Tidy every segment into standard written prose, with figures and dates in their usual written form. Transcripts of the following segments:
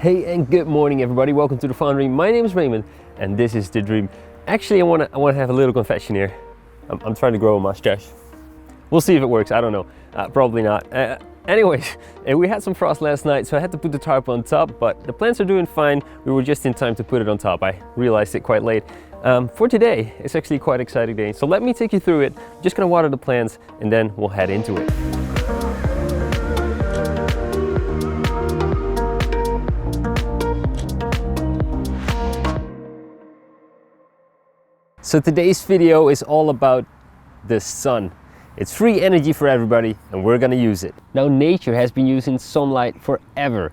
Hey and good morning everybody, welcome to the Foundry. My name is Raymond and this is The Dream. Actually I want to have a little confession here. I'm trying to grow a mustache. We'll see if it works, I don't know, probably not. Anyways, we had some frost last night so I had to put the tarp on top, but the plants are doing fine. We were just in time to put it on top. I realized it quite late. For today, it's actually quite an exciting day. So let me take you through it. I'm just gonna water the plants and then we'll head into it. So today's video is all about the sun. It's free energy for everybody and we're gonna use it. Now nature has been using sunlight forever.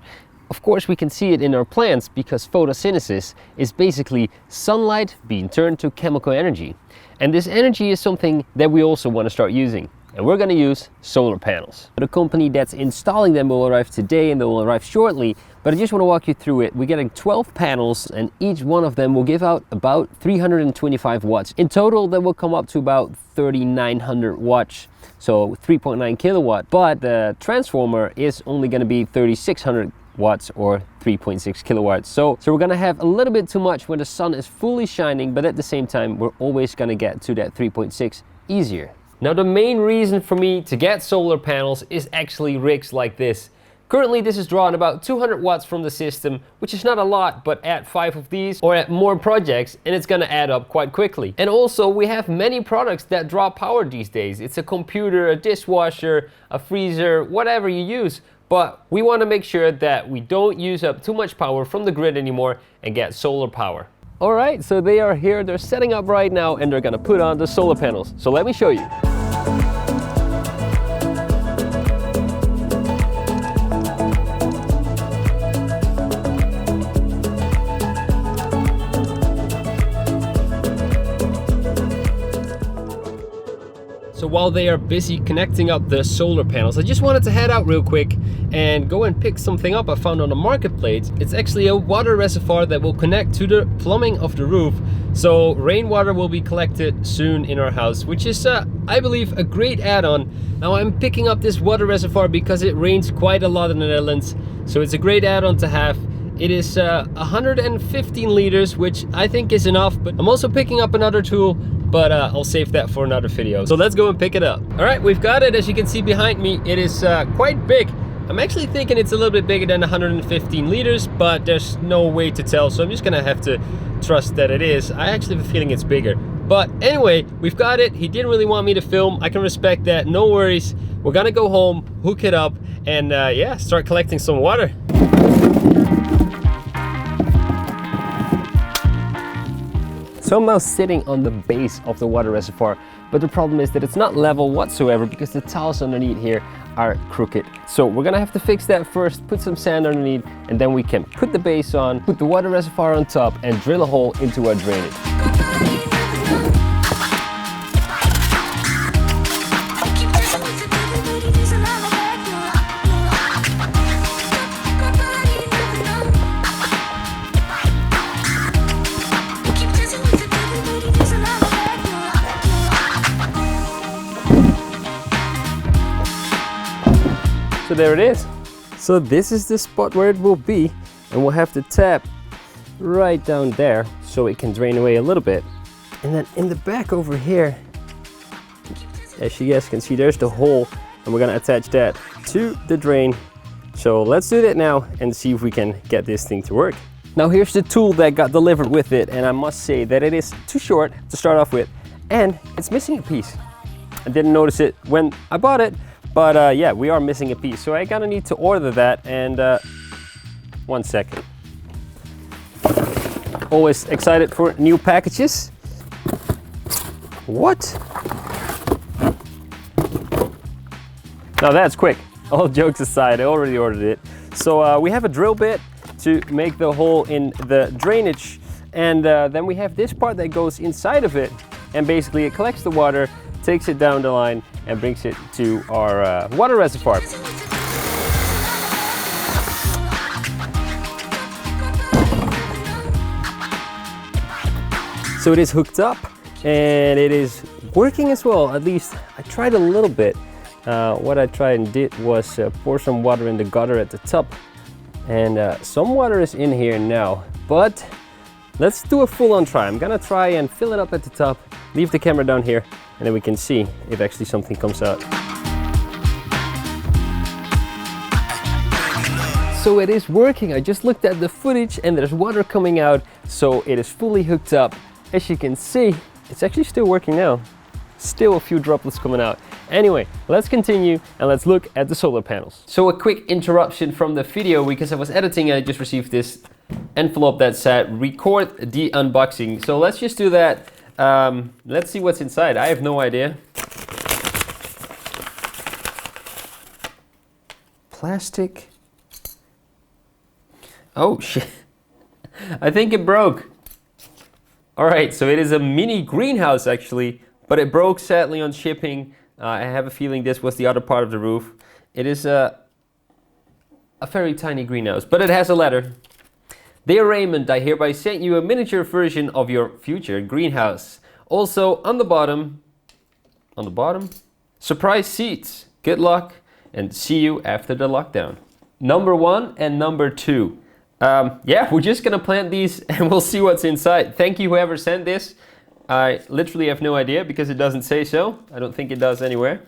Of course we can see it in our plants because photosynthesis is basically sunlight being turned to chemical energy. And this energy is something that we also want to start using. And we're going to use solar panels. The company that's installing them will arrive today and they will arrive shortly, but I just want to walk you through it. We're getting 12 panels and each one of them will give out about 325 watts. In total that will come up to about 3,900 watts, so 3.9 kilowatt, but the transformer is only going to be 3,600 watts or 3.6 kilowatts. So we're gonna have a little bit too much when the sun is fully shining, but at the same time we're always gonna get to that 3.6 easier. Now the main reason for me to get solar panels is actually rigs like this. Currently this is drawing about 200 watts from the system, which is not a lot, but add 5 of these or add more projects and it's gonna add up quite quickly. And also we have many products that draw power these days. It's a computer, a dishwasher, a freezer, whatever you use. But we want to make sure that we don't use up too much power from the grid anymore and get solar power. All right, so they are here, they're setting up right now and they're gonna put on the solar panels. So let me show you. So while they are busy connecting up the solar panels, I just wanted to head out real quick and go and pick something up I found on the marketplace. It's actually a water reservoir that will connect to the plumbing of the roof. So rainwater will be collected soon in our house, which is, I believe, a great add-on. Now I'm picking up this water reservoir because it rains quite a lot in the Netherlands. So it's a great add-on to have. It is 115 liters, which I think is enough, but I'm also picking up another tool, but I'll save that for another video. So let's go and pick it up. All right, we've got it. As you can see behind me, it is quite big. I'm actually thinking it's a little bit bigger than 115 liters, but there's no way to tell. So I'm just gonna have to trust that it is. I actually have a feeling it's bigger. But anyway, we've got it. He didn't really want me to film. I can respect that, no worries. We're gonna go home, hook it up, and yeah, start collecting some water. So I'm now sitting on the base of the water reservoir, but the problem is that it's not level whatsoever because the tiles underneath here are crooked. So we're gonna have to fix that first, put some sand underneath, and then we can put the base on, put the water reservoir on top, and drill a hole into our drainage. So there it is. So this is the spot where it will be, and we'll have to tap right down there so it can drain away a little bit. And then in the back over here, as you guys can see, there's the hole, and we're gonna attach that to the drain. So let's do that now and see if we can get this thing to work. Now here's the tool that got delivered with it, and I must say that it is too short to start off with, and it's missing a piece. I didn't notice it when I bought it, but yeah, we are missing a piece, so I gotta need to order that. And 1 second. Always excited for new packages. What? Now that's quick. All jokes aside, I already ordered it. So we have a drill bit to make the hole in the drainage, and then we have this part that goes inside of it, and basically it collects the water, takes it down the line and brings it to our water reservoir. So it is hooked up and it is working as well. At least I tried a little bit. What I tried and did was pour some water in the gutter at the top, And some water is in here now, but let's do a full-on try. I'm gonna try and fill it up at the top, leave the camera down here, and then we can see if actually something comes out. So it is working. I just looked at the footage and there's water coming out, so it is fully hooked up. As you can see, it's actually still working now. Still a few droplets coming out. Anyway, let's continue and let's look at the solar panels. So a quick interruption from the video because I was editing and I just received this envelope that said record the unboxing. So let's just do that. Let's see what's inside. I have no idea. Plastic. Oh shit. I think it broke. All right, so it is a mini greenhouse actually, but it broke sadly on shipping. I have a feeling this was the other part of the roof. It is a very tiny greenhouse, but it has a letter. Dear Raymond, I hereby send you a miniature version of your future greenhouse. Also on the bottom, surprise seeds. Good luck and see you after the lockdown. Number 1 and number 2. Yeah, we're just gonna plant these and we'll see what's inside. Thank you whoever sent this. I literally have no idea because it doesn't say so. I don't think it does anywhere.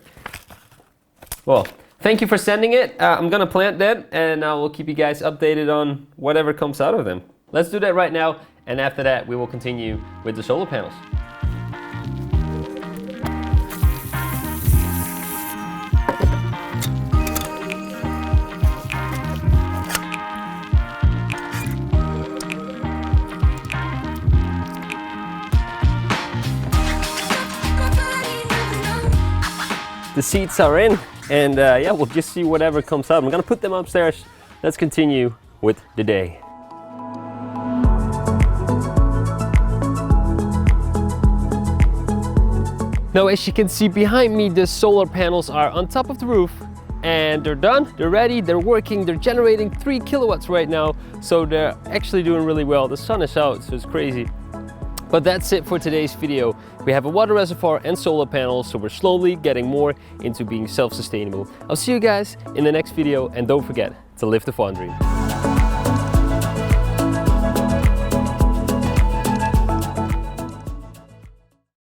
Well, thank you for sending it. I'm gonna plant them and I will keep you guys updated on whatever comes out of them. Let's do that right now, and after that we will continue with the solar panels. The seats are in, and yeah, we'll just see whatever comes out. I'm gonna put them upstairs. Let's continue with the day. Now, as you can see behind me, the solar panels are on top of the roof, and they're done, they're ready, they're working, they're generating 3 kilowatts right now, so they're actually doing really well. The sun is out, so it's crazy. But that's it for today's video. We have a water reservoir and solar panels, so we're slowly getting more into being self-sustainable. I'll see you guys in the next video, and don't forget to live the farm dream.